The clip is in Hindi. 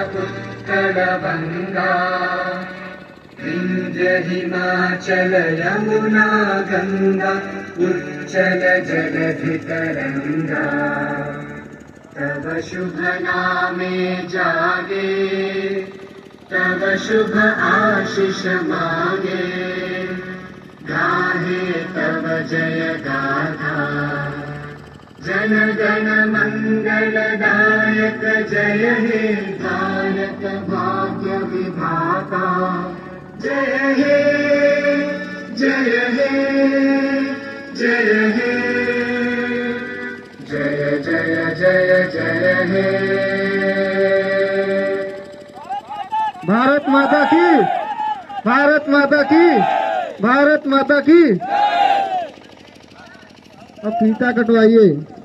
उत्कल बंगा विंध्य हिमाचल यमुना गंगा उच्चल जलधि तरंगा तव शुभ नामे जागे तव शुभ आशीष मागे गाहे तव जय गाथा जन गण मंगलदायक जय हे भारत भाग्य विधाता जय हे जय हे जय हे जय जय जय जय हे। भारत माता की, भारत माता की, भारत माता की। अब फीता कटवाइए।